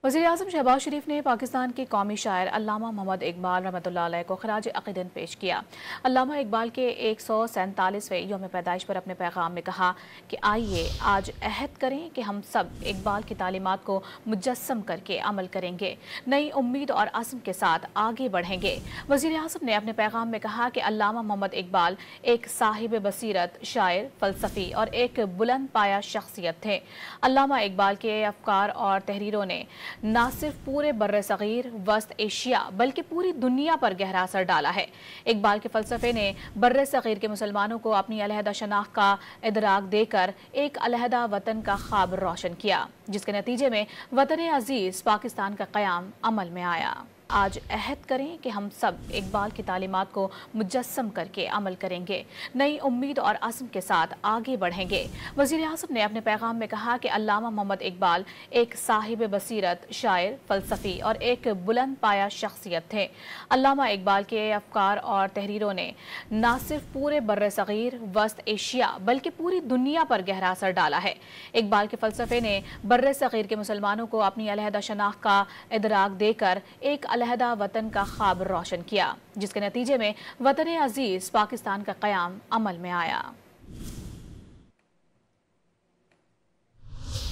वज़ीर-ए-आज़म शहबाज शरीफ ने पाकिस्तान के कौमी शायर अल्लामा मोहम्मद इकबाल रहमतुल्लाह अलैह को खराज अक़ीदत पेश किया। अल्लामा इकबाल के 147वें यौम पैदाइश पर अपने पैगाम में कहा कि आइए आज अहद करें कि हम सब इकबाल की तालीमात को मुजस्सम करके अमल करेंगे, नई उम्मीद और अज़्म के साथ आगे बढ़ेंगे। वज़ीर-ए-आज़म ने अपने पैगाम में कहा कि अल्लामा मोहम्मद इकबाल एक साहिब बसीरत, शायर, फ़लसफ़ी और एक बुलंद पाया शख्सियत थे। अल्लामा इकबाल के अफ़कार और तहरीरों ने न सिर्फ पूरे बर्रे सगीर वस्त एशिया बल्कि पूरी दुनिया पर गहरा असर डाला है। इकबाल के फ़लसफ़े ने बर्रे सगीर के मुसलमानों को अपनी अलहदा शनाख्त का इदराक देकर एक अलहदा वतन का ख्वाब रोशन किया, जिसके नतीजे में वतन अजीज़ पाकिस्तान का क़याम अमल में आया। आज अहद करें कि हम सब इकबाल की तालीमात को मुजस्सम करके अमल करेंगे, नई उम्मीद और अज़्म के साथ आगे बढ़ेंगे। वज़ीर-ए-आज़म ने अपने पैगाम में कहा कि अल्लामा मोहम्मद इकबाल एक साहिब बसीरत, शायर, फ़लसफ़ी और एक बुलंद पाया शख्सियत थे। अल्लामा इकबाल के अफ़कार और तहरीरों ने न सिर्फ पूरे बर्रे सगीर वस्त एशिया बल्कि पूरी दुनिया पर गहरा असर डाला है। इकबाल के फ़लसफ़े ने बर्रे सगीर के मुसलमानों को अपनी अलहदा शनाख्त का इदराक देकर एक अलहदा वतन का ख्वाब रोशन किया, जिसके नतीजे में वतन अजीज़ पाकिस्तान का क़याम अमल में आया।